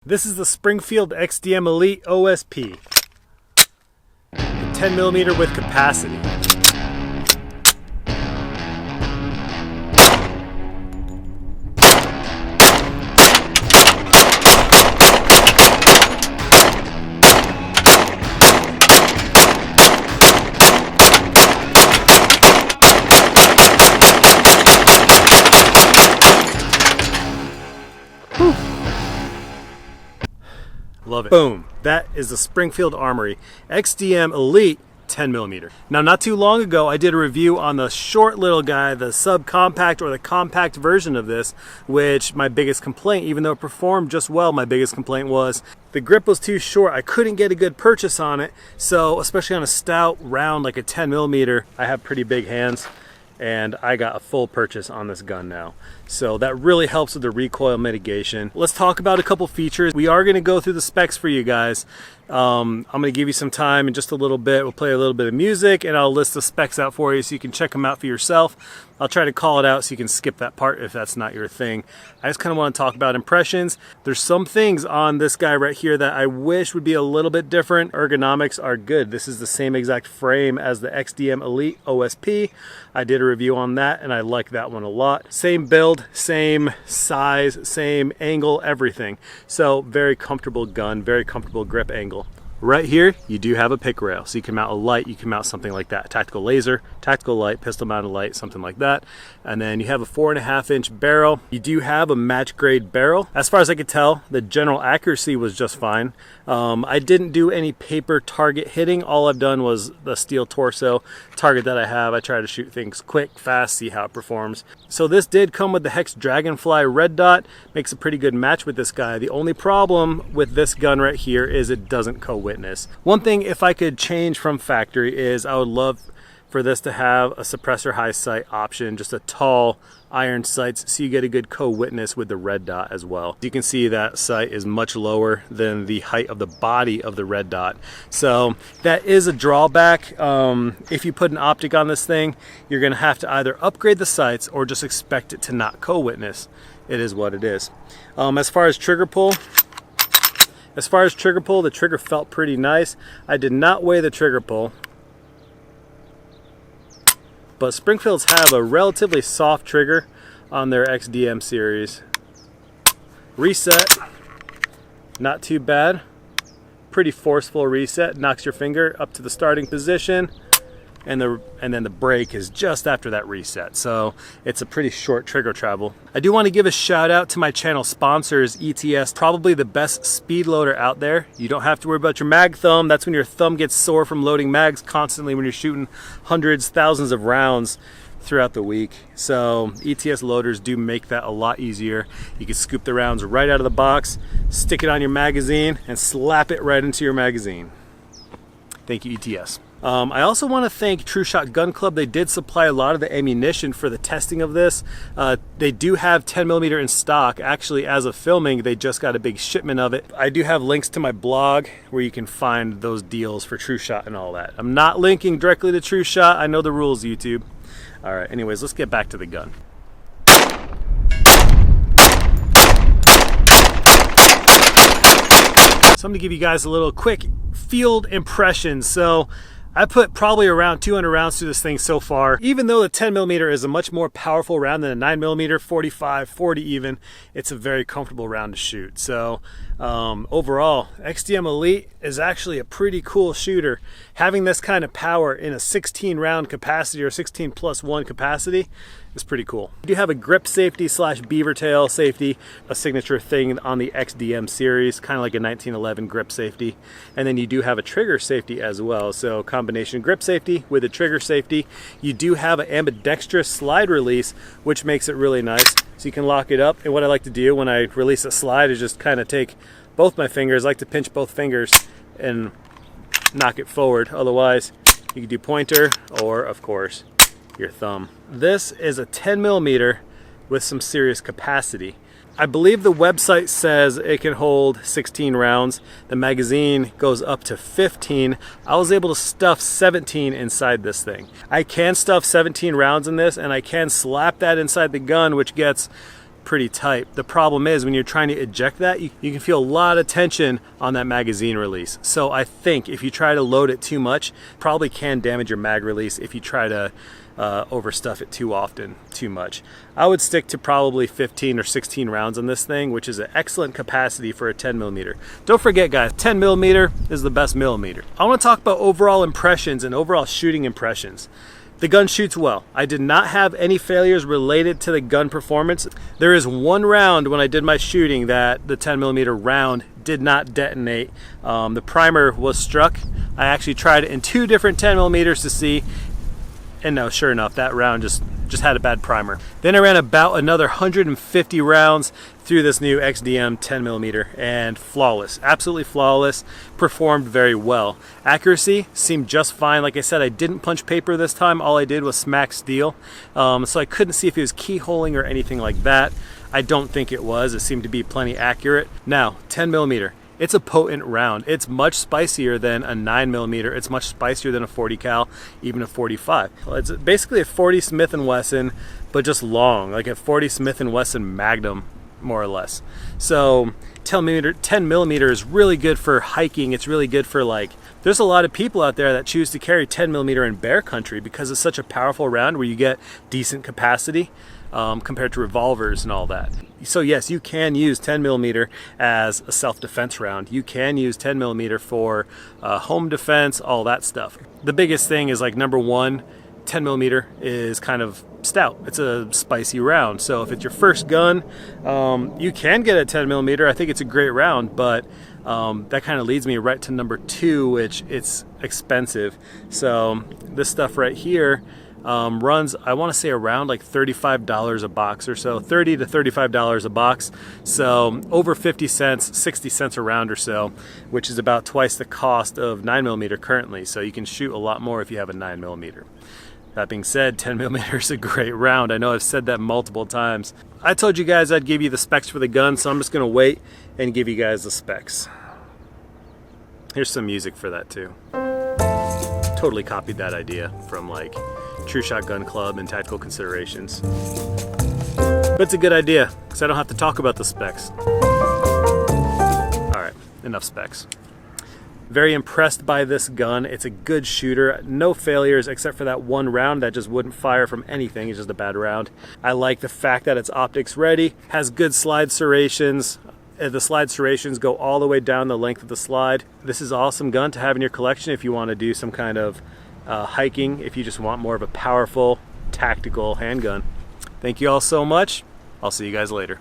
This is the Springfield XDM Elite OSP, 10mm with capacity. Love it. Boom. That is the Springfield Armory XDM Elite 10mm. Now, not too long ago, I did a review on the short little guy, the subcompact or the compact version of this, which my biggest complaint, even though it performed just well, my biggest complaint was the grip was too short. I couldn't get a good purchase on it. So, especially on a stout round like a 10mm, I have pretty big hands, and I got a full purchase on this gun now. So that really helps with the recoil mitigation. Let's talk about a couple features. We are gonna go through the specs for you guys. I'm gonna give you some time in just a little bit. We'll play a little bit of music and I'll list the specs out for you so you can check them out for yourself. I'll try to call it out so you can skip that part if that's not your thing. I just kind of want to talk about impressions. There's some things on this guy right here that I wish would be a little bit different. Ergonomics are good. This is the same exact frame as the XDM Elite OSP. I did a review on that and I like that one a lot. Same build, same size, same angle, everything. So very comfortable gun, very comfortable grip angle. Right here, you do have a pick rail, so you can mount a light, you can mount something like that. Tactical laser, tactical light, pistol mounted light, something like that. And then you have a 4.5-inch barrel. You do have a match grade barrel. As far as I could tell, the general accuracy was just fine. I didn't do any paper target hitting. All I've done was the steel torso target that I have. I try to shoot things quick, fast, see how it performs. So this did come with the HEX Dragonfly red dot. Makes a pretty good match with this guy. The only problem with this gun right here is it doesn't co-witness. One thing, if I could change from factory, is I would love for this to have a suppressor high sight option, just a tall iron sights, so you get a good co-witness with the red dot as well. You can see that sight is much lower than the height of the body of the red dot, so that is a drawback. If you put an optic on this thing, you're gonna have to either upgrade the sights or just expect it to not co-witness. It is what it is. As far as trigger pull, the trigger felt pretty nice. I did not weigh the trigger pull, but Springfields have a relatively soft trigger on their XDM series. Reset, not too bad. Pretty forceful reset, knocks your finger up to the starting position, and then the brake is just after that reset. So it's a pretty short trigger travel. I do want to give a shout out to my channel sponsors, ETS, probably the best speed loader out there. You don't have to worry about your mag thumb. That's when your thumb gets sore from loading mags constantly when you're shooting hundreds, thousands of rounds throughout the week. So ETS loaders do make that a lot easier. You can scoop the rounds right out of the box, stick it on your magazine, and slap it right into your magazine. Thank you, ETS. I also want to thank True Shot Gun Club. They did supply a lot of the ammunition for the testing of this. They do have 10mm in stock. Actually, as of filming, they just got a big shipment of it. I do have links to my blog where you can find those deals for True Shot and all that. I'm not linking directly to True Shot. I know the rules, YouTube. All right, anyways, let's get back to the gun. So I'm gonna give you guys a little quick field impression. So I put probably around 200 rounds through this thing so far. Even though the 10mm is a much more powerful round than a 9mm, 45, 40 even, it's a very comfortable round to shoot. So overall, XDM Elite is actually a pretty cool shooter. Having this kind of power in a 16 round capacity or 16+1 capacity is pretty cool. You do have a grip safety / beaver tail safety, a signature thing on the XDM series, kind of like a 1911 grip safety. And then you do have a trigger safety as well. So combination grip safety with a trigger safety. You do have an ambidextrous slide release, which makes it really nice. So you can lock it up. And what I like to do when I release a slide is just kind of take both my fingers. I like to pinch both fingers and knock it forward. Otherwise, you can do pointer or, of course, your thumb. This is a 10mm with some serious capacity. I believe the website says it can hold 16 rounds. The magazine goes up to 15. I was able to stuff 17 inside this thing. I can stuff 17 rounds in this, and I can slap that inside the gun, which gets pretty tight. The problem is when you're trying to eject that, you can feel a lot of tension on that magazine release. So I think if you try to load it too much, probably can damage your mag release if you try to overstuff it too often, too much. I would stick to probably 15 or 16 rounds on this thing, which is an excellent capacity for a 10 millimeter. Don't forget guys, 10 millimeter is the best millimeter. I want to talk about overall impressions and overall shooting impressions. The gun shoots well. I did not have any failures related to the gun performance. There is one round when I did my shooting that the 10 millimeter round did not detonate. The primer was struck. I actually tried it in 2 different 10 millimeters to see, and no, sure enough, that round just had a bad primer. Then I ran about another 150 rounds through this new XDM 10 millimeter, and flawless, absolutely flawless, performed very well. Accuracy seemed just fine. Like I said, I didn't punch paper this time. All I did was smack steel. So I couldn't see if it was keyholing or anything like that. I don't think it was. It seemed to be plenty accurate. Now, 10 millimeter. It's a potent round. It's much spicier than a 9 millimeter. It's much spicier than a 40 cal, even a 45. Well, it's basically a 40 Smith & Wesson, but just long, like a 40 Smith & Wesson Magnum, more or less. So 10 millimeter is really good for hiking. It's really good for, like, there's a lot of people out there that choose to carry 10 millimeter in bear country because it's such a powerful round where you get decent capacity compared to revolvers and all that. So yes, you can use 10 millimeter as a self-defense round. You can use 10 millimeter for home defense, all that stuff. The biggest thing is, like, number one, 10 millimeter is kind of stout. It's a spicy round. So if it's your first gun, you can get a 10 millimeter. I think it's a great round, but that kind of leads me right to number 2, which it's expensive. So this stuff right here runs, I want to say, around like $35 a box or so, $30 to $35 a box. So over 50 cents, 60 cents a round or so, which is about twice the cost of 9 millimeter currently. So you can shoot a lot more if you have a 9 millimeter. That being said, 10 millimeter is a great round. I know I've said that multiple times. I told you guys I'd give you the specs for the gun, so I'm just going to wait and give you guys the specs. Here's some music for that too. Totally copied that idea from, like, True Shot Gun Club and Tactical Considerations. But it's a good idea because I don't have to talk about the specs. All right, enough specs. Very impressed by this gun. It's a good shooter. No failures except for that one round that just wouldn't fire from anything. It's just a bad round. I like the fact that it's optics ready, has good slide serrations. The slide serrations go all the way down the length of the slide. This is an awesome gun to have in your collection if you want to do some kind of hiking, if you just want more of a powerful tactical handgun. Thank you all so much. I'll see you guys later.